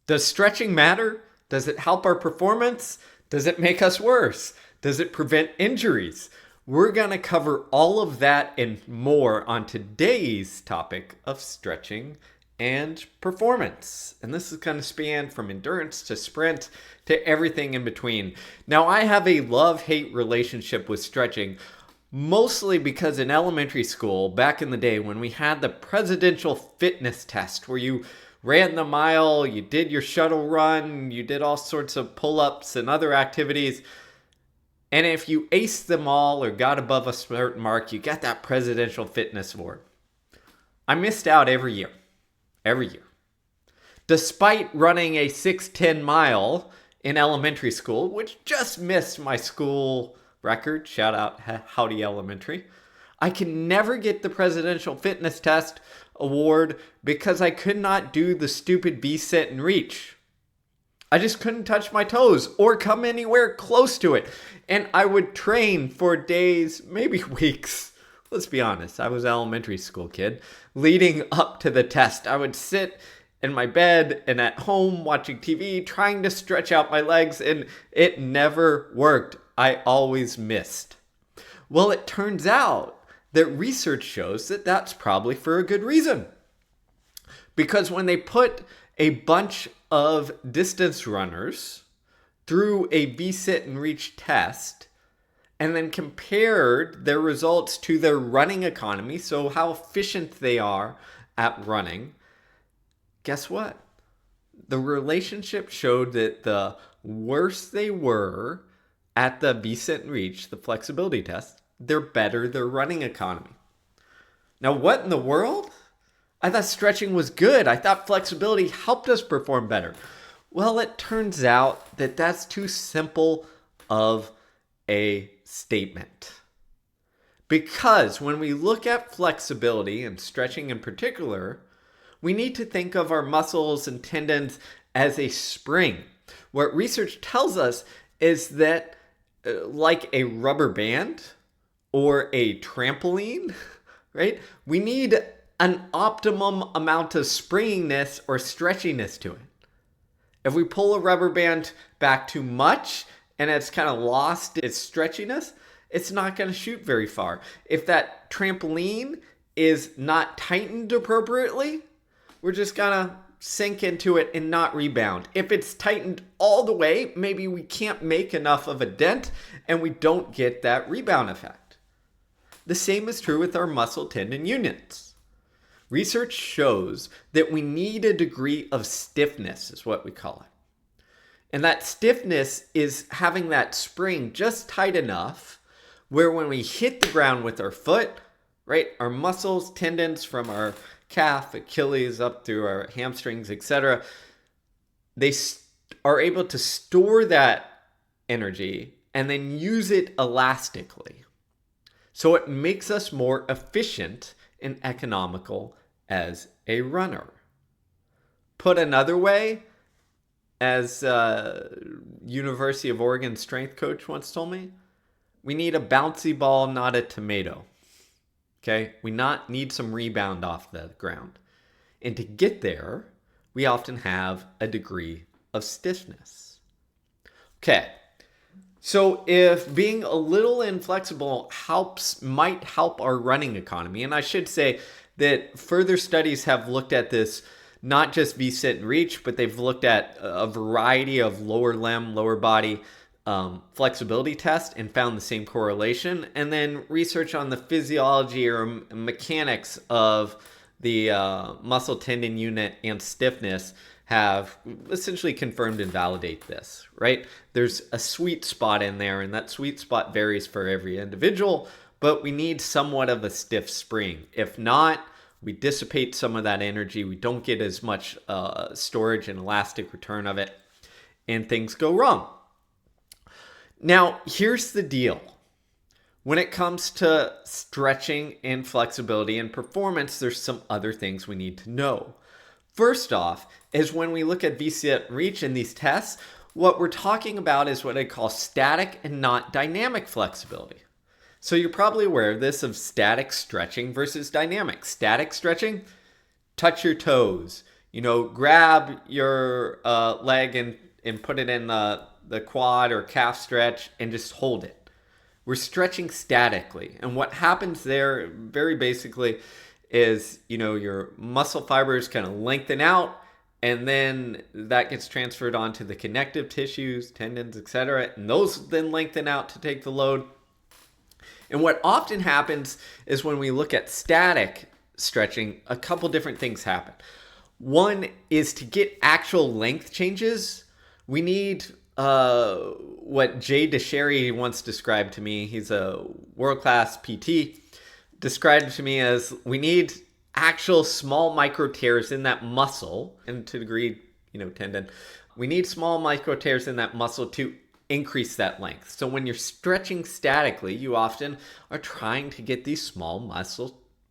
Does stretching matter? Does it help our performance? Does it make us worse? Does it prevent injuries? We're going to cover all of that and more on today's topic of stretching and performance. And this is going to span from endurance to sprint to everything in between. Now, I have a love-hate relationship with stretching, mostly because in elementary school, back in the day when we had the presidential fitness test where you ran the mile, you did your shuttle run, you did all sorts of pull-ups and other activities, and if you aced them all or got above a certain mark, you got that presidential fitness award. I missed out every year. Every year. Despite running a 6:10 mile in elementary school, which just missed my school record, shout out Howdy Elementary, I can never get the Presidential Fitness Test award because I could not do the stupid V-sit and reach. I just couldn't touch my toes or come anywhere close to it. And I would train for days, maybe weeks. Let's be honest, I was an elementary school kid. Leading up to the test, I would sit in my bed and at home watching TV, trying to stretch out my legs, and it never worked. I always missed. Well, it turns out that research shows that that's probably for a good reason. Because when they put a bunch of distance runners through a V-sit and reach test, and then compared their results to their running economy, so how efficient they are at running, guess what? The relationship showed that the worse they were at the V-sit and reach, the flexibility test, the better their running economy. Now, what in the world? I thought stretching was good. I thought flexibility helped us perform better. Well, it turns out that that's too simple of a statement. Because when we look at flexibility and stretching in particular, we need to think of our muscles and tendons as a spring. What research tells us is that like a rubber band or a trampoline, right? We need an optimum amount of springiness or stretchiness to it. If we pull a rubber band back too much and it's kind of lost its stretchiness, it's not going to shoot very far. If that trampoline is not tightened appropriately, we're just going to sink into it and not rebound. If it's tightened all the way, maybe we can't make enough of a dent and we don't get that rebound effect. The same is true with our muscle tendon units. Research shows that we need a degree of stiffness, is what we call it. And that stiffness is having that spring just tight enough where when we hit the ground with our foot, right, our muscles, tendons from our calf, Achilles, up through our hamstrings, etc., they are able to store that energy and then use it elastically. So it makes us more efficient and economical as a runner. Put another way, as University of Oregon strength coach once told me, we need a bouncy ball, not a tomato. Okay? We not need some rebound off the ground. And to get there, we often have a degree of stiffness. Okay. So if being a little inflexible might help our running economy, and I should say that further studies have looked at this, not just V-sit and reach, but they've looked at a variety of lower limb, lower body flexibility tests and found the same correlation. And then research on the physiology or mechanics of the muscle tendon unit and stiffness have essentially confirmed and validate this, right? There's a sweet spot in there, and that sweet spot varies for every individual, but we need somewhat of a stiff spring. If not, we dissipate some of that energy. We don't get as much storage and elastic return of it, and things go wrong. Now, here's the deal. When it comes to stretching and flexibility and performance, there's some other things we need to know. First off, is when we look at V-sit and reach in these tests, what we're talking about is what I call static and not dynamic flexibility. So you're probably aware of this, of static stretching versus dynamic. Static stretching, touch your toes. grab your leg and put it in the quad or calf stretch and just hold it. We're stretching statically. And what happens there, very basically, is, your muscle fibers kind of lengthen out, and then that gets transferred onto the connective tissues, tendons, etc. And those then lengthen out to take the load. And what often happens is when we look at static stretching, a couple different things happen. One is to get actual length changes, we need what Jay DeSherry once described to me. He's a world-class PT. Described to me as we need actual small micro tears in that muscle, and to a degree, tendon. We need small micro tears in that muscle to increase that length. So when you're stretching statically, you often are trying to get these small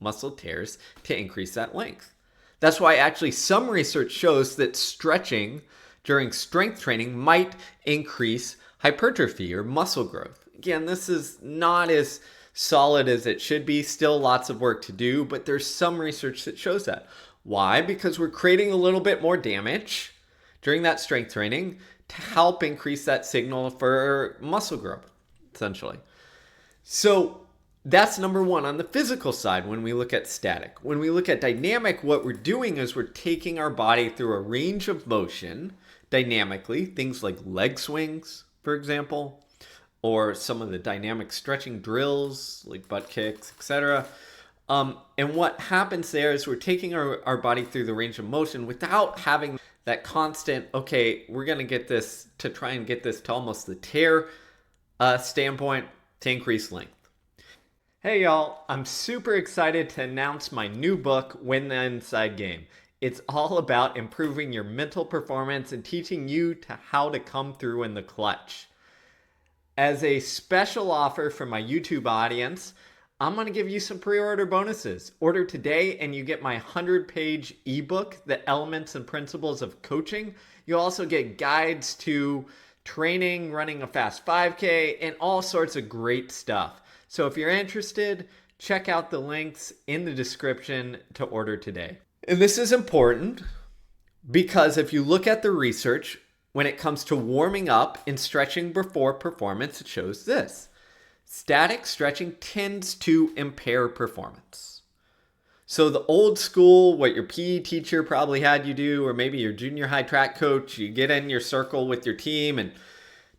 muscle tears to increase that length. That's why actually some research shows that stretching during strength training might increase hypertrophy or muscle growth. Again, this is not as solid as it should be. Still lots of work to do, but there's some research that shows that. Why? Because we're creating a little bit more damage during that strength training to help increase that signal for muscle growth, essentially. So that's number one on the physical side when we look at static. When we look at dynamic, what we're doing is we're taking our body through a range of motion dynamically, things like leg swings, for example, or some of the dynamic stretching drills like butt kicks, etc. And what happens there is we're taking our body through the range of motion without having that constant, okay, we're going to get this to try and get this to almost the tear standpoint to increase length. Hey y'all, I'm super excited to announce my new book, Win the Inside Game. It's all about improving your mental performance and teaching you how to come through in the clutch. As a special offer for my YouTube audience, I'm going to give you some pre-order bonuses. Order today and you get my 100-page ebook, The Elements and Principles of Coaching. You'll also get guides to training, running a fast 5K, and all sorts of great stuff. So if you're interested, check out the links in the description to order today. And this is important because if you look at the research, when it comes to warming up and stretching before performance, it shows this. Static stretching tends to impair performance. So the old school, what your PE teacher probably had you do, or maybe your junior high track coach, you get in your circle with your team and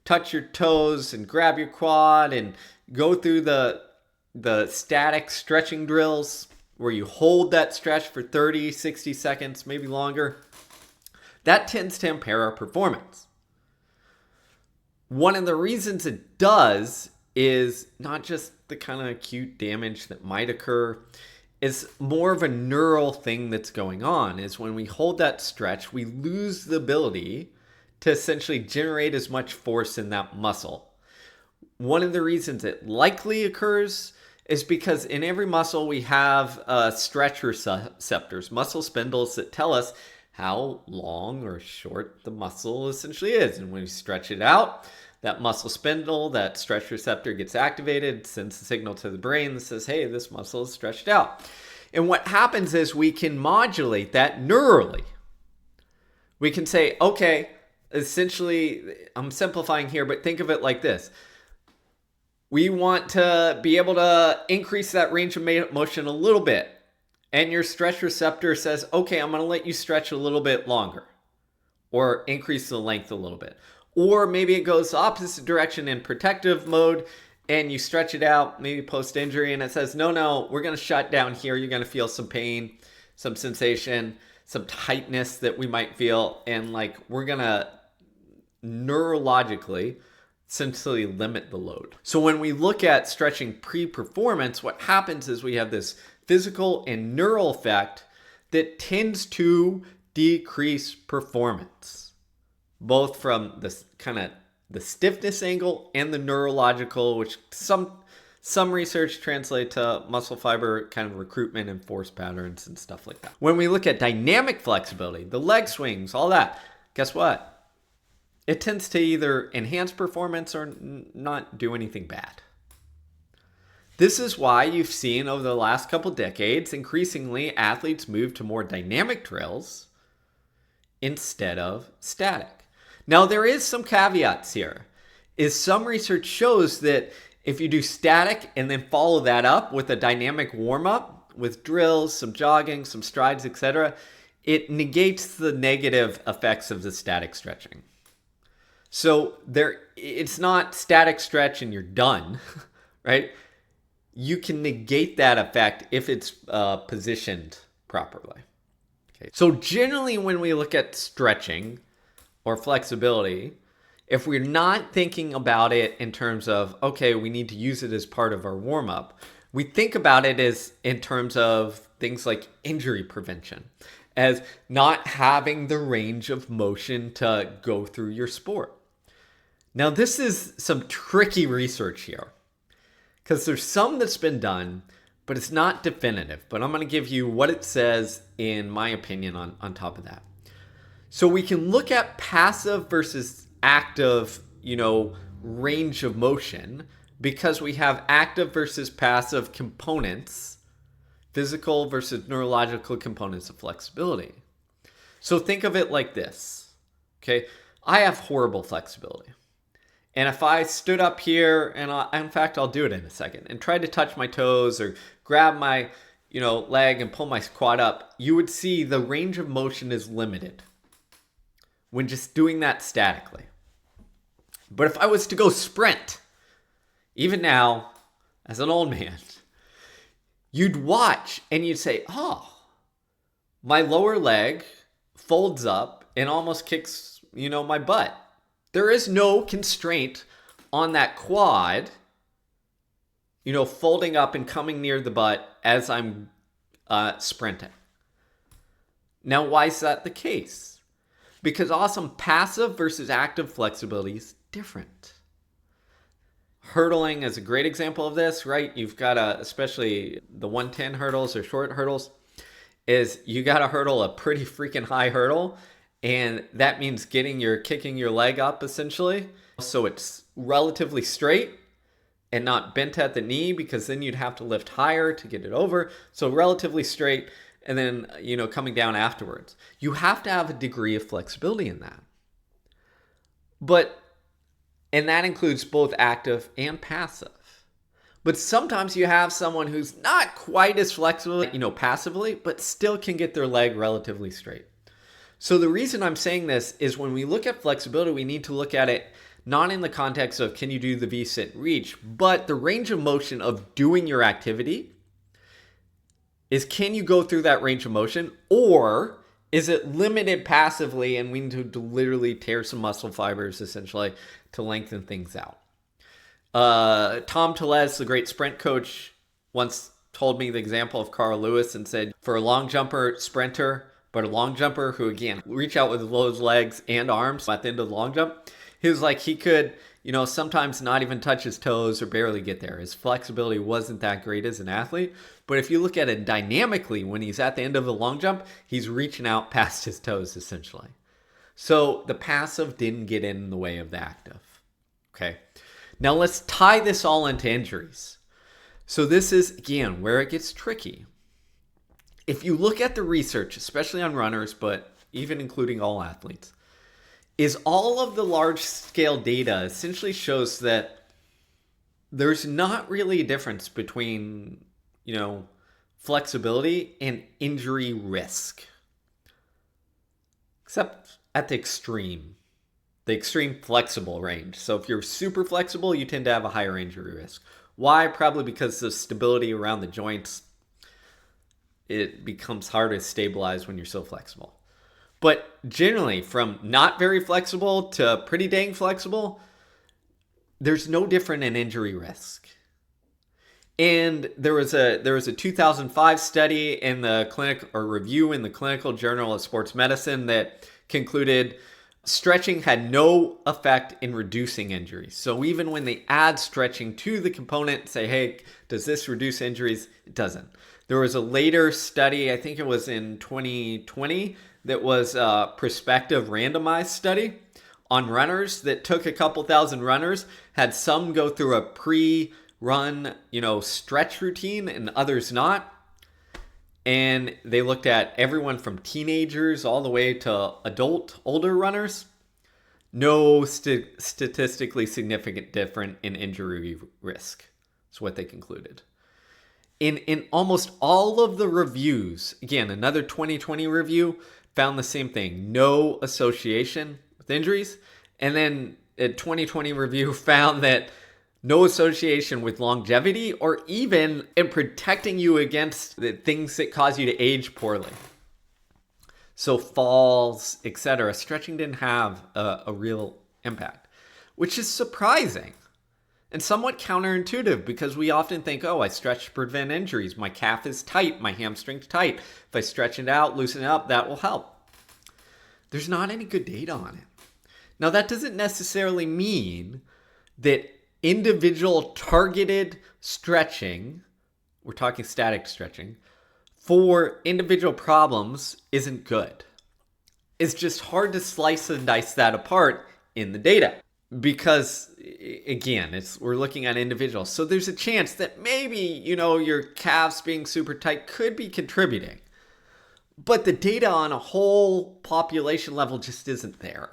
touch your toes and grab your quad and go through the static stretching drills where you hold that stretch for 30, 60 seconds, maybe longer. That tends to impair our performance. One of the reasons it does is not just the kind of acute damage that might occur, is more of a neural thing that's going on, is when we hold that stretch, we lose the ability to essentially generate as much force in that muscle. One of the reasons it likely occurs is because in every muscle we have stretch receptors, muscle spindles that tell us how long or short the muscle essentially is. And when we stretch it out, that muscle spindle, that stretch receptor gets activated, sends a signal to the brain that says, hey, this muscle is stretched out. And what happens is we can modulate that neurally. We can say, okay, essentially, I'm simplifying here, but think of it like this. We want to be able to increase that range of motion a little bit. And your stretch receptor says, okay, I'm going to let you stretch a little bit longer or increase the length a little bit. Or maybe it goes the opposite direction in protective mode and you stretch it out, maybe post-injury, and it says, no, we're going to shut down here. You're going to feel some pain, some sensation, some tightness that we might feel. And we're going to neurologically essentially limit the load. So when we look at stretching pre-performance, what happens is we have this physical and neural effect that tends to decrease performance, both from this kind of the stiffness angle and the neurological, which some research translate to muscle fiber kind of recruitment and force patterns and stuff like that. When we look at dynamic flexibility, the leg swings, all that, guess what? It tends to either enhance performance or not do anything bad. This is why you've seen over the last couple decades, increasingly athletes move to more dynamic drills instead of static. Now, there is some caveats here. Is some research shows that if you do static and then follow that up with a dynamic warm-up with drills, some jogging, some strides, etc., it negates the negative effects of the static stretching. So it's not static stretch and you're done, right? You can negate that effect if it's positioned properly. Okay. So generally when we look at stretching or flexibility, if we're not thinking about it in terms of, okay, we need to use it as part of our warm-up, we think about it as in terms of things like injury prevention, as not having the range of motion to go through your sport. Now, this is some tricky research here because there's some that's been done, but it's not definitive. But I'm going to give you what it says in my opinion on top of that. So we can look at passive versus active, range of motion because we have active versus passive components, physical versus neurological components of flexibility. So think of it like this, okay? I have horrible flexibility. And if I stood up here, and in fact, I'll do it in a second, and tried to touch my toes or grab my, leg and pull my quad up, you would see the range of motion is limited when just doing that statically. But if I was to go sprint, even now, as an old man, you'd watch and you'd say, oh, my lower leg folds up and almost kicks, my butt. There is no constraint on that quad, folding up and coming near the butt as I'm sprinting. Now, why is that the case? Because awesome passive versus active flexibility is different. Hurdling is a great example of this, right? You've got especially the 110 hurdles or short hurdles, is you got to hurdle a pretty freaking high hurdle. And that means kicking your leg up essentially. So it's relatively straight and not bent at the knee because then you'd have to lift higher to get it over. So relatively straight and then, coming down afterwards. You have to have a degree of flexibility in that. And that includes both active and passive. But sometimes you have someone who's not quite as flexible, passively, but still can get their leg relatively straight. So the reason I'm saying this is when we look at flexibility, we need to look at it not in the context of can you do the V-sit reach, but the range of motion of doing your activity is can you go through that range of motion, or is it limited passively and we need to literally tear some muscle fibers essentially to lengthen things out. Tom Tellez, the great sprint coach, once told me the example of Carl Lewis and said for a long jumper sprinter, but a long jumper who, again, reach out with those legs and arms at the end of the long jump, he was like he could, sometimes not even touch his toes or barely get there. His flexibility wasn't that great as an athlete. But if you look at it dynamically, when he's at the end of the long jump, he's reaching out past his toes, essentially. So the passive didn't get in the way of the active. Okay. Now let's tie this all into injuries. So this is, again, where it gets tricky. If you look at the research, especially on runners, but even including all athletes, is all of the large-scale data essentially shows that there's not really a difference between, flexibility and injury risk. Except at the extreme flexible range. So if you're super flexible, you tend to have a higher injury risk. Why? Probably because the stability around the joints, it becomes harder to stabilize when you're so flexible. But generally, from not very flexible to pretty dang flexible, there's no different in injury risk. And there was a 2005 study in the review in the Clinical Journal of Sports Medicine that concluded stretching had no effect in reducing injuries. So even when they add stretching to the component, say, hey, does this reduce injuries? It doesn't. There was a later study, I think it was in 2020, that was a prospective randomized study on runners that took a couple thousand runners, had some go through a pre-run, stretch routine and others not. And they looked at everyone from teenagers all the way to older runners. No statistically significant difference in injury risk. That's what they concluded. In almost all of the reviews, again, another 2020 review found the same thing. No association with injuries. And then a 2020 review found that no association with longevity or even in protecting you against the things that cause you to age poorly. So falls, etc. Stretching didn't have a real impact, which is surprising and somewhat counterintuitive because we often think, oh, I stretch to prevent injuries. My calf is tight, my hamstring's tight. If I stretch it out, loosen it up, that will help. There's not any good data on it. Now, that doesn't necessarily mean that individual targeted stretching, we're talking static stretching, for individual problems isn't good. It's just hard to slice and dice that apart in the data because, again, we're looking at individuals. So there's a chance that maybe, your calves being super tight could be contributing. But the data on a whole population level just isn't there.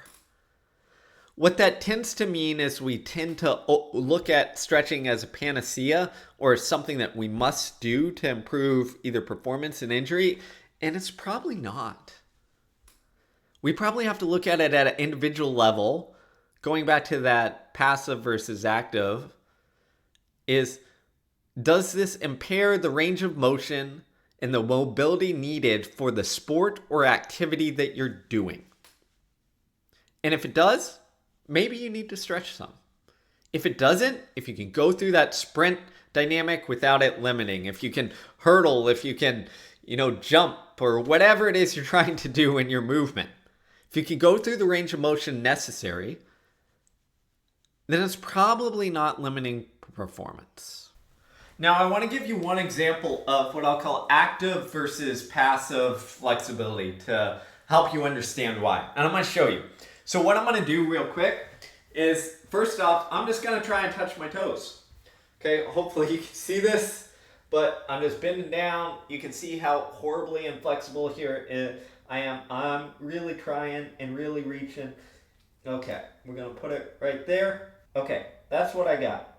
What that tends to mean is we tend to look at stretching as a panacea or something that we must do to improve either performance and injury, and it's probably not. We probably have to look at it at an individual level, going back to that passive versus active, does this impair the range of motion and the mobility needed for the sport or activity that you're doing? And if it does, maybe you need to stretch some. If it doesn't, if you can go through that sprint dynamic without it limiting, if you can hurdle, if you can, jump or whatever it is you're trying to do in your movement, if you can go through the range of motion necessary, then it's probably not limiting performance. Now, I want to give you one example of what I'll call active versus passive flexibility to help you understand why. And I'm going to show you. So what I'm going to do real quick is, first off, I'm just going to try and touch my toes. Okay, hopefully you can see this, but I'm just bending down. You can see how horribly inflexible here I am. I'm really trying and really reaching. Okay, we're going to put it right there. Okay, that's what I got.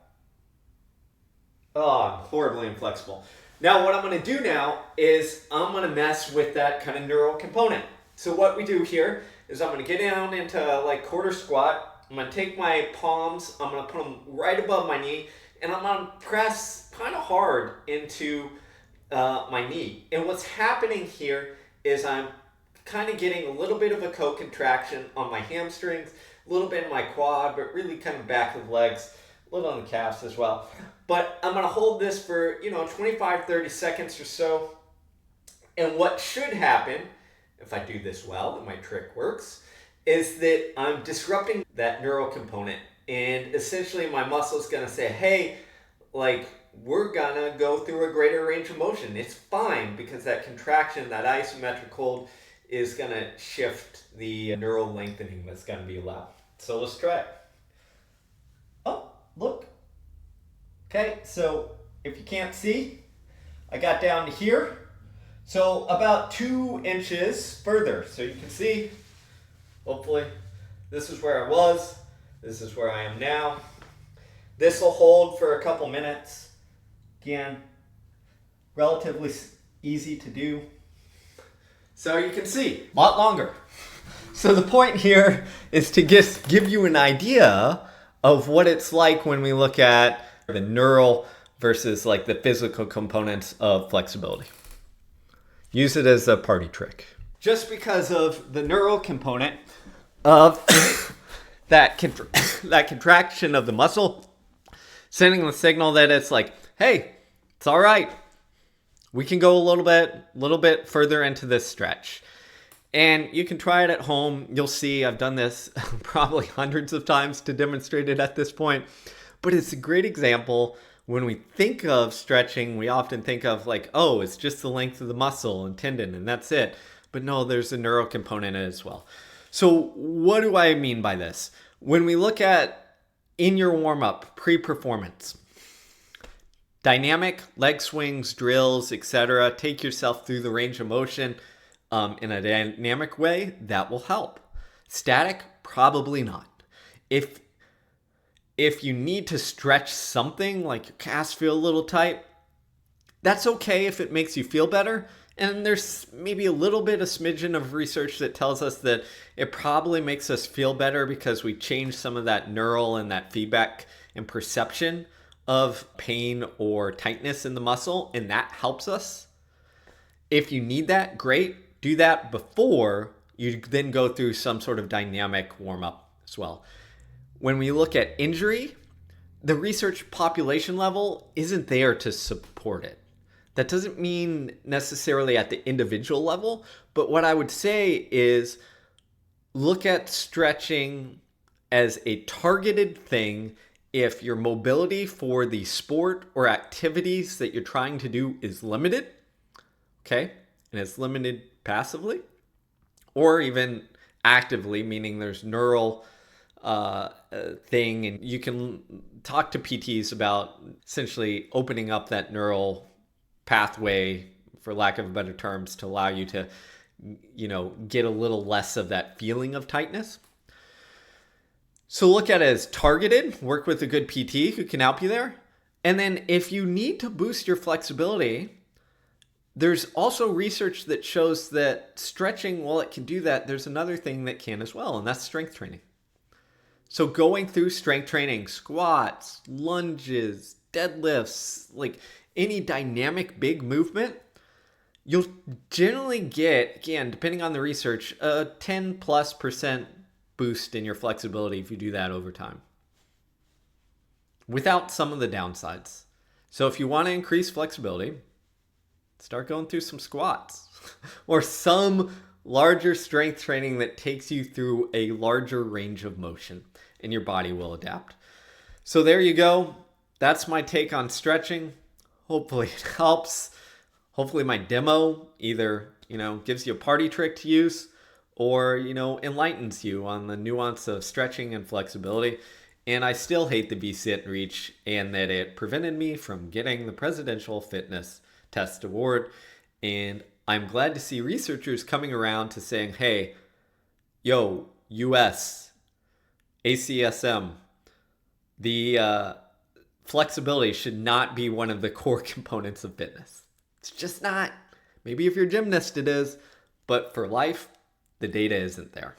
Oh, I'm horribly inflexible. Now what I'm going to do now is I'm going to mess with that kind of neural component. So what we do here is I'm going to get down into like quarter squat. I'm going to take my palms, I'm going to put them right above my knee, and I'm going to press kind of hard into my knee. And what's happening here is I'm kind of getting a little bit of a co-contraction on my hamstrings, a little bit in my quad, but really kind of back of the legs, a little on the calves as well. But I'm going to hold this for, 25, 30 seconds or so. And what should happen, if I do this well, and my trick works, is that I'm disrupting that neural component. And essentially my muscle is going to say, hey, we're going to go through a greater range of motion. It's fine because that contraction, that isometric hold, is going to shift the neural lengthening that's going to be allowed. So let's try it. Oh, look. Okay, so if you can't see, I got down to here. So about 2 inches further. So you can see, hopefully, this is where I was. This is where I am now. This will hold for a couple minutes. Again, relatively easy to do. So you can see, a lot longer. So the point here is to just give you an idea of what it's like when we look at the neural versus the physical components of flexibility. Use it as a party trick. Just because of the neural component of that contraction of the muscle, sending the signal that it's hey, it's all right. We can go a little bit further into this stretch. And you can try it at home. You'll see I've done this probably hundreds of times to demonstrate it at this point. But it's a great example. When we think of stretching, we often think of oh, it's just the length of the muscle and tendon and that's it. But no, there's a neural component as well. So what do I mean by this? When we look at in your warm-up, pre-performance, Dynamic leg swings, drills, etc. Take yourself through the range of motion in a dynamic way. That will help. Static, probably not. If you need to stretch something, like your calves feel a little tight, that's okay if it makes you feel better. And there's maybe a little bit, a smidgen of research that tells us that it probably makes us feel better because we change some of that neural and that feedback and perception of pain or tightness in the muscle, and that helps us. If you need that, great. Do that before you then go through some sort of dynamic warm up as well. When we look at injury, the research population level isn't there to support it. That doesn't mean necessarily at the individual level, but what I would say is look at stretching as a targeted thing if your mobility for the sport or activities that you're trying to do is limited, okay, and it's limited passively, or even actively, meaning there's neural thing, and you can talk to PTs about essentially opening up that neural pathway, for lack of better terms, to allow you to, get a little less of that feeling of tightness. So look at it as targeted, work with a good PT who can help you there. And then if you need to boost your flexibility, there's also research that shows that stretching, while it can do that, there's another thing that can as well, and that's strength training. So going through strength training, squats, lunges, deadlifts, like any dynamic big movement, you'll generally get, again, depending on the research, a 10+% boost in your flexibility if you do that over time, without some of the downsides. So if you want to increase flexibility, start going through some squats or some larger strength training that takes you through a larger range of motion, and your body will adapt. So there you go. That's my take on stretching. Hopefully it helps. Hopefully my demo either, gives you a party trick to use, or, enlightens you on the nuance of stretching and flexibility. And I still hate the V-sit reach, and that it prevented me from getting the Presidential Fitness Test Award. And I'm glad to see researchers coming around to saying, hey, yo, US, ACSM, the flexibility should not be one of the core components of fitness. It's just not. Maybe if you're a gymnast it is, but for life, the data isn't there.